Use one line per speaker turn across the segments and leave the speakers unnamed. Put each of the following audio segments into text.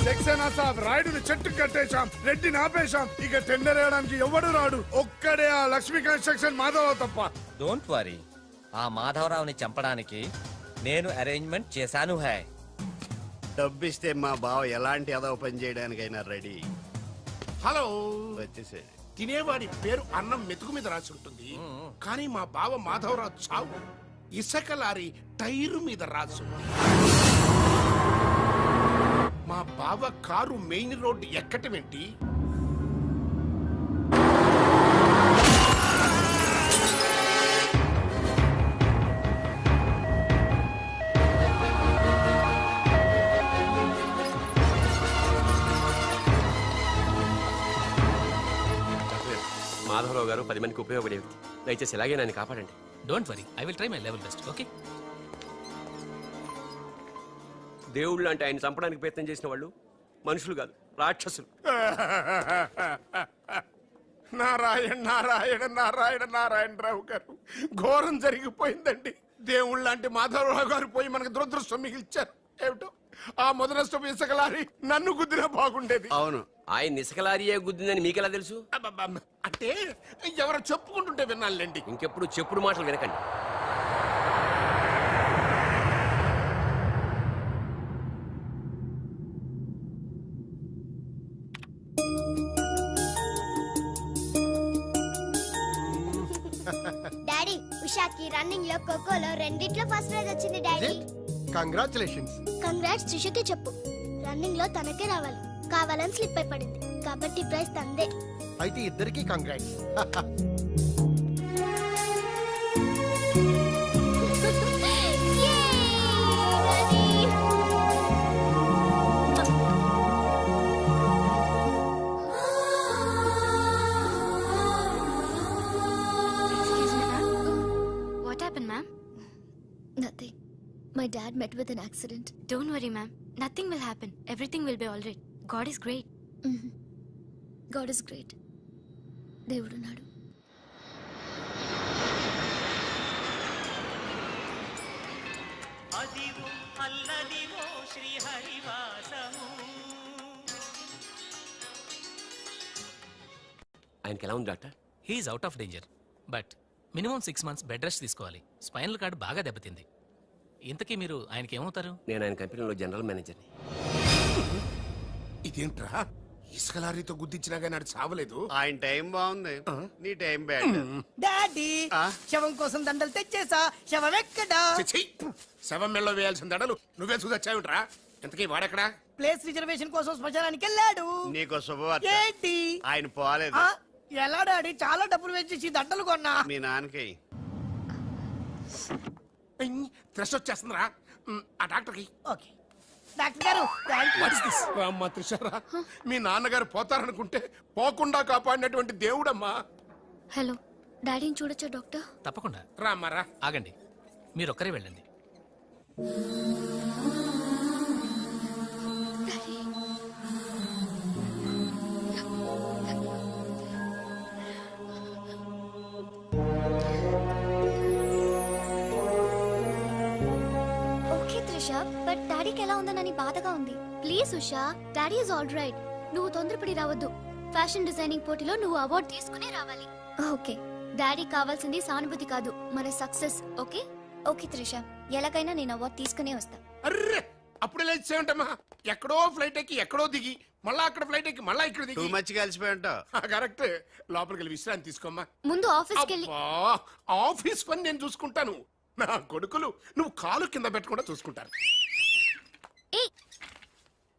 సక్సేనా సాబ్ రాయుడుని చెట్టు కట్టేశాం, రెడ్డిని ఆపేశాం. ఇక టెండర్ వేయడానికి ఎవడు రాడు. ఒక్కడే ఆ లక్ష్మీ కన్స్ట్రక్షన్ మాధవరావు తప్ప.
డోంట్ వరీ, ఆ మాధవరావుని చంపడానికి నేను అరేంజ్మెంట్ చేశాను. హై
డబ్బిస్తే మా బావ ఎలాంటి అదవ పని చేయడానికైనా రెడీ.
హలో,
వచ్చేసే.
తినేవాడి పేరు అన్నం మెతుకు మీద రాసి ఉంటుంది, కానీ మా బావ మాధవరావు చావు ఇసుక లారీ టైరు మీద రాసు. మా బావ కారు మెయిన్ రోడ్డు ఎక్కటమేంటి?
మాధవరావు గారు 10 మందికి ఉపయోగపడే వ్యక్తి. దయచేసి ఇలాగే నన్ను కాపాడండి.
Don't worry, I will try my level best. Okay.
దేవుళ్ళు అంటే ఆయన చంపడానికి ప్రయత్నం చేసిన వాళ్ళు మనుషులు కాదు, రాక్షసులు.
నారాయణ నారాయణ నారాయణ నారాయణరావు గారు, ఘోరం జరిగిపోయిందండి. దేవుళ్ళు లాంటి మాధవరావు గారు పోయి మనకు దురదృష్టం మిగిల్చారు. ఏమిటో ఆ మొదలష్టం ఇసుకలారి నన్ను గుద్దినా బాగుండేది.
అవును, ఆయన ఇసుకలారియే గుద్దిందని మీకెలా తెలుసు?
అబ్బబ్బబ్బ, అంటే ఎవరో చెప్పుకుంటుంటే విన్నానులేండి.
ఇంకెప్పుడు చెప్పుడు మాటలు వినకండి.
డాడీ, ఉషాకి రన్నింగ్ లో ఖోఖోలో రెండిట్లో ఫస్ట్ ప్రైజ్ వచ్చింది డాడీ.
కంగ్రాచులేషన్స్.
కంగ్రాట్స్ త్రిషకి చెప్పు. రన్నింగ్ లో తనకే రావాలి, కావాలని స్లిప్ అయి పడింది కాబట్టి ప్రైజ్ తందే.
అయితే ఇద్దరికి congrats.
What happened, ma'am?
Nothing. My dad met with an accident.
Don't worry, ma'am. Nothing will happen. Everything will be all right. God is great.
God is great. దేవుడున్నాడు.
అదివో అల్లదివో శ్రీహరివాసము.
ఆయనకి ఎలా ఉంది doctor?
He is out of danger, but minimum 6 months bed rest తీసుకోవాలి. Spinal cord బాగా దెబ్బతింది. ఇంతకీ మీరు ఆయనకి ఏమవుతారు?
నేను ఆయన కంపెనీలో జనరల్ మేనేజర్ని.
ఇదేంట్రా, ఇసుక లారీతో గుద్దించినా కానీ నాడు చావలేదు.
ఆయన టైం బాగుంది, నీ టైం బ్యాడ్.
డాడీ, శవం కోసం దండలు తెచ్చేసా. శవం ఎక్కడా?
చిచ్చి, శవం మెల్లో వేయాల్సిన దడలు నువ్వే చూసొచ్చావుట్రా. ఇంతకీ వాడెక్కడా?
ప్లేస్ రిజర్వేషన్ కోసం శ్మశానానికి వెళ్ళాడు.
నీకు శుభవార్త.
ఏంటి?
ఆయన పోలేదు.
ఎలా డాడీ? చాలా డబ్బులు వేసేసి దండలు కొన్నా.
మీ నాన్నకి
త్రెస్ వచ్చేస్తుందిరా. ఆ డాక్టర్కి.
ఓకే డాక్టర్ గారు,
అమ్మా త్రిషరా, మీ నాన్నగారు పోతారనుకుంటే పోకుండా కాపాడినటువంటి దేవుడమ్మా.
హలో, డాడీని చూడొచ్చా డాక్టర్?
తప్పకుండా.
రామ్మారా.
ఆగండి, మీరు ఒక్కరే వెళ్ళండి.
ఓకే త్రిష, బట్ డాడీకి ఎలా ఉందనని బాధగా ఉంది. Please Usha, daddy is all right. నువ్వు తొందరపడి రావద్దు. ఫ్యాషన్ డిజైనింగ్ పోటీలో నువ్వు అవార్డు తీసుకునే రావాలి. ఓకే, డాడీ కావాల్సింది సానుభూతి కాదు, మన సక్సెస్. ఓకే ఓకే త్రిష, ఎలాగైనా నేను అవార్డు తీసుకునే వస్తా.
అర్రే, అప్పుడే లేచేమంటమ్మా. ఎక్కడో ఫ్లైట్ ఎక్కి ఎక్కడో దిగి మళ్ళా అక్కడ ఫ్లైట్ ఎక్కి మళ్ళా ఇక్కడ దిగి.
టూ మచ్ కలిసిపోయి ఉంటావు.
కరెక్ట్. లోపలికి వెళ్ళి విశ్రాంతి తీసుకోమ్మా.
ముందు ఆఫీస్కి వెళ్ళి.
ఆఫీస్ పని నేను చూసుకుంటాను. నా కొడుకులు నువ్వు కాలు కింద పెట్టకుండా చూసుకుంటారు.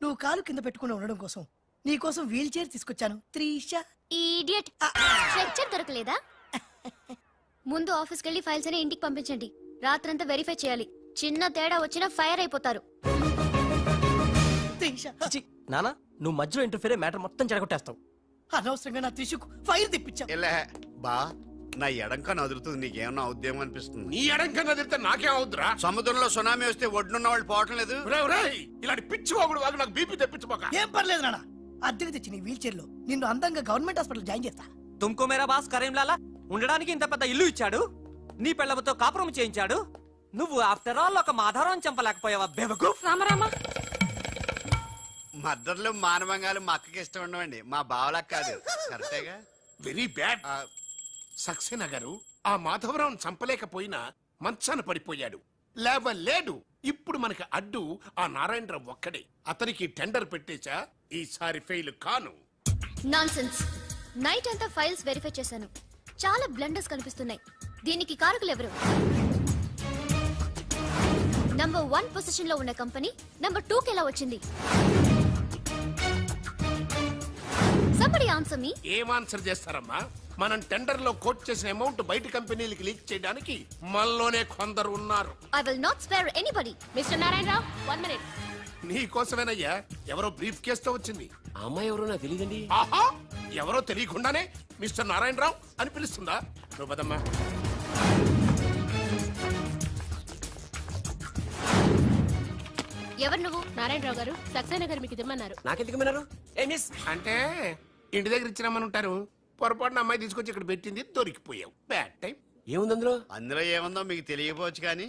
నువ్వు కాలు కింద పెట్టుకుని ఉండడం కోసం నీ కోసం వీల్ చైర్ తీసుకొచ్చాను త్రిష.
ఈడియట్, స్ట్రెచ్చర్ దొరకలేదా? ముందు ఆఫీస్కి వెళ్ళి ఫైల్స్ అని ఇంటికి పంపించండి. రాత్రంతా వెరిఫై చేయాలి. చిన్న తేడా వచ్చినా ఫైర్ అయిపోతారు.
నానా, నువ్వు మధ్యలో ఇంటర్ఫీర్ మ్యాటర్ మొత్తం చెడగొట్టేస్తావు.
అనవసరంగా నా త్రిషకు ఫైర్ తెప్పించా.
బా, నా ఎడంకా నదురుతుంది, నీకేమన్నా ఉద్యమం అనిపిస్తుంది?
నీ ఎడంకా నదిరితే నాకేం అవుద్దురా?
సముద్రంలో సునామీ వస్తే ఒడ్డున్న వాళ్ళు పోవటం లేదు.
ఇలాంటి పిచ్చి వాగుడు వాగు నాకు బీపీ తెప్పించుకోక.
ఏం పర్లేదు నాన్న, అద్దెకి తెచ్చి నీ వీల్ చైర్ లో నిన్ను అందంగా గవర్నమెంట్ హాస్పిటల్ జాయిన్ చేస్తా.
తుమ్కో మేరా బాస్ కరీంలాలా ఉండడానికి ఇంత పెద్ద ఇల్లు ఇచ్చాడు, నీ పిల్లలతో కాపురం చేయించాడు. నువ్వు ఆఫ్టర్ ఆల్ ఒక మాధారం చంపలేకపోయావా బేవకు?
రామరామా,
మద్దతులు మానవంగాలు మా అక్కకి ఇష్టం ఉండవండి, మా బావలకు కాదు. కరెక్టేగా?
Very bad. సక్సేనా గారు, ఆ మాధవరావును చంపలేకపోయినా మంచాన పడిపోయాడు, లేవలేడు. ఇప్పుడు మనకి అడ్డు ఆ నారాయణరావు ఒక్కడే. అతనికి టెండర్ పెట్టేశా, ఈసారి ఫెయిల్ కాను.
నాన్సెన్స్. నైట్ అంతా ఫైల్స్ వెరిఫై చేశాను, చాలా బ్లండర్స్ కనిపిస్తున్నాయి. దీనికి కారకులు ఎవరు? నంబర్ 1 పొజిషన్ లో ఉన్న కంపెనీ నంబర్ 2 కి ఎలా వచ్చింది? Somebody answer me.
ఏం ఆన్సర్ చేస్తారమ్మా? మనం టెండర్ లో కోట్ చేసిన అమౌంట్ బయట కంపెనీలకి లీక్ చేయడానికి మనలోనే కొందరు ఉన్నారు.
I will not spare anybody. Mr. Narayanrao, 1 minute.
నీ కోసమేనయ్యా. ఎవరో బ్రీఫ్ కేసుతో వచ్చింది.
ఆ అమ్మాయి ఎవరో నాకు తెలియదండి.
ఆహా, ఎవరో తెలియకుండానే మిస్టర్ నారాయణరావు అని పిలుస్తుందా? నువ్వు పదమ్మా.
ఎవరు నువ్వు? నారాయణరావు గారు సక్సేనా గారు మీకు ఇమ్మన్నారు.
నాకెందుకు విన్నారు? ఏ మిస్,
అంటే ఇంటి దగ్గర ఇచ్చినామని ఉంటారు. పొరపాటున అమ్మాయి తీసుకొచ్చి ఇక్కడ పెట్టింది, దొరికిపోయావు. Bad time.
ఏముంది అందులో?
అందులో ఏముందో మీకు తెలియకపోవచ్చు, కానీ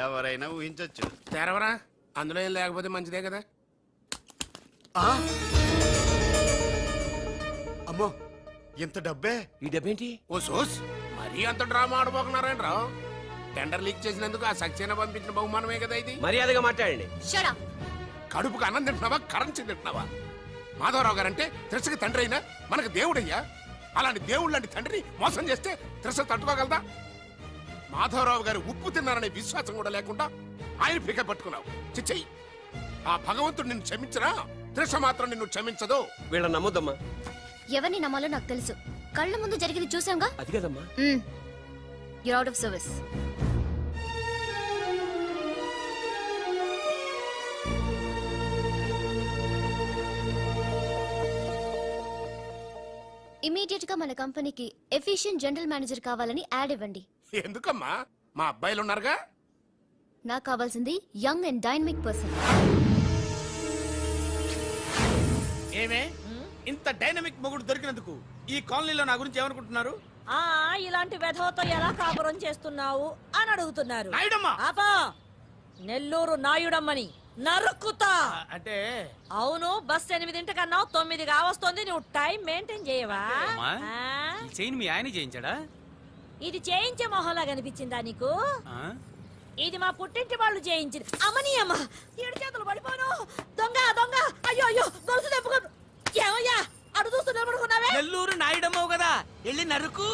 ఎవరైనా ఊహించొచ్చు.
తెరవరా, అందులో ఏం లేకపోతే మంచిదే కదా.
అమ్మో, ఇంత డబ్బే!
ఈ డబ్బేంటి?
ఓ సోస్, మరీ అంత డ్రామా ఆడబోకున్నారాయణరావు. టెండర్ లీక్ చేసినందుకు ఆ సక్సేనా పంపించిన బహుమానమే కదా ఇది.
మర్యాదగా మాట్లాడండి.
Shut up.
కడుపుకు అన్నం తింటున్నావా, కరెన్సీ తింటున్నావా? మాధవరావు గారంటే త్రిసకి తండ్రి అయినా మనకు దేవుడయ్యా. అలాంటి దేవుడు లాంటి తండ్రిని మోసం చేస్తే త్రిస తట్టుకోగలదా? మాధవరావు గారు ఉప్పు తిన్నారనే విశ్వాసం కూడా లేకుండా ఆయన పీక పట్టుకున్నావు. చిచ్చయ్యి, ఆ భగవంతుడు నిన్ను క్షమించరా? త్రిస మాత్రం నిన్ను క్షమించదు.
వీళ్ళని నమ్మొద్దమ్మా.
ఎవరిని నమ్మాలో నాకు తెలుసు. కళ్ళ ముందు జరిగింది చూసాంగా.
అది కదమ్మా.
You're out of service. Immediate గా మన కంపెనీకి ఎఫిషియెంట్ జనరల్ మేనేజర్ కావాలని యాడ్ ఇవ్వండి.
ఎందుకమ్మా? మా అబ్బాయిలు ఉన్నారుగా.
నాకు కావాల్సింది యంగ్ అండ్ డైనమిక్ పర్సన్.
ఏమే ఇంత డైనమిక్ మొగుడు దొరికినందుకు ఈ కాలనీలో నా గురించి ఏమనుకుంటున్నారు?
ఇలాంటి వెధవతో ఎలా కాపురం చేస్తున్నావు అని అడుగుతున్నారు.
నాయుడమ్మా,
నెల్లూరు నాయుడమ్మని నరుక్కుతా.
అంటే
అవును, బస్ 8:00 9 కావస్తుంది. నువ్వు టైం మెయింటైన్ చేయవా?
చైన్ మీ ఆయన చేయించాడా?
ఇది చేయించే మొహంలా కనిపించిందా నీకు? ఇది మా పుట్టింటి వాళ్ళు చేయించింది. అమ్మని అమ్మ, 7 చేతులు పడిపోను. దొంగ దొంగ, అయ్యో అయ్యో, గొలుసు తెప్పుకో. ఏమయ్యా అడు చూస్తూ నిలబడుకున్నావే?
నెల్లూరు నాయుడమ్మవు కదా, వెళ్ళి నరుకు.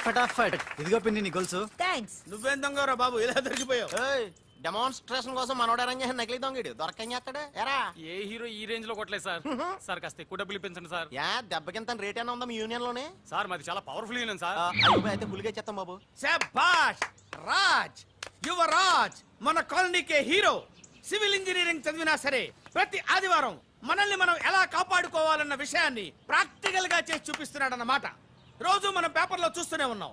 ఫటాఫట్. ఇదిగో పిన్ని నీ గొలుసు.
థాంక్స్.
నువ్వేం దొంగరా బాబు, ఇలా దొరికిపోయావు?
డెమాన్స్ట్రేషన్ కోసం మనోడు అరేంజ్ చేసిన నకిలీ దొంగడు దొరకని చేస్తాడే. ఎరా
ఏ హీరో ఈ రేంజ్ లో కొట్టలేదు సార్. సార్ కాస్త ఎక్కువ డబ్బులు ఇప్పించండి సార్.
దెబ్బకింత రేట్ అయినా ఉందా మీ యూనియన్ లోనే?
సార్ మాది చాలా పవర్ఫుల్ యూనియన్ సార్.
అయితే గులిగే చేస్తాం బాబు.
శభాష్ రాజ్, యువరాజ్, మన కాలనీకే హీరో. సివిల్ ఇంజనీరింగ్ చదివినా సరే ప్రతి ఆదివారం మనల్ని మనం ఎలా కాపాడుకోవాలన్న విషయాన్ని ప్రాక్టికల్ గా చేసి చూపిస్తున్నాడన్నమాట. రోజు మనం పేపర్లో చూస్తూనే ఉన్నాం.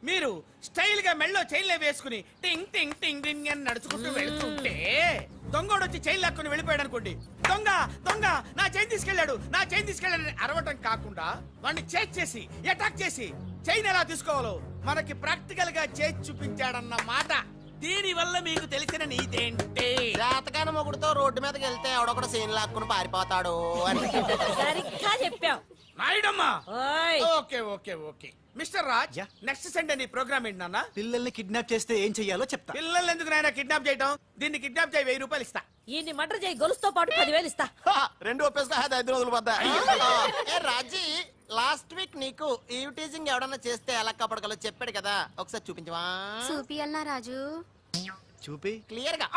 మీరు స్టైల్ గా మెళ్ళో చైన్లే వేసుకుని టింగ్ టింగ్ టింగ్ టింగ్ అని నడుచుకుంటూ వెళ్తుంటే దొంగోడు వచ్చి చైన్ లాక్కుని వెళ్ళిపోయాడు అనుకోండి. దొంగ దొంగ నా చైన్ తీసుకెళ్ళాడు, నా చైన్ తీసుకెళ్ళాడని అరవటం కాకుండా వాడిని చేజ్ చేసి అటాక్ చేసి చైన్ ఎలా తీసుకోవాలో మనకి ప్రాక్టికల్ గా చేసి చూపించాడన్న మాట. దీని వల్ల మీకు తెలిసిన నీతేంటి?
జాతకాన మొగుడుతో రోడ్డు మీదకి వెళ్తే ఎవడొకడు సీన్ లాక్కుని పారిపోతాడు అని
సరిగ్గా చెప్పావు
నాయుడమ్మా
ఓయ్
okay okay okay mister Raj next Sunday నీ ప్రోగ్రామ్ ఏంటి నాన్న
పిల్లల్ని కిడ్నాప్ చేస్తే ఏం చెయ్యాలో చెప్తా.
పిల్లల్ని ఎందుకు నాయన కిడ్నాప్ చేయటం? దీన్ని కిడ్నాప్ చేయి 1000 రూపాయలు ఇస్తా.
ఈయన్ని మటర్ చేయి గొలుసుతో పాటు 10,000 ఇస్తా.
రెండు ఒప్పేస్తా 5 రోజులు పడ్డా ఏ రాజీ లాస్ట్ వీక్ నీకు ఈ టీజింగ్ ఎవడన్నా చేస్తే ఎలా కాపాడగలో చెప్పాడు కదా, ఒకసారి చూపించవా?
చూపియల్నా రాజు?
చూపి
క్లియర్ గా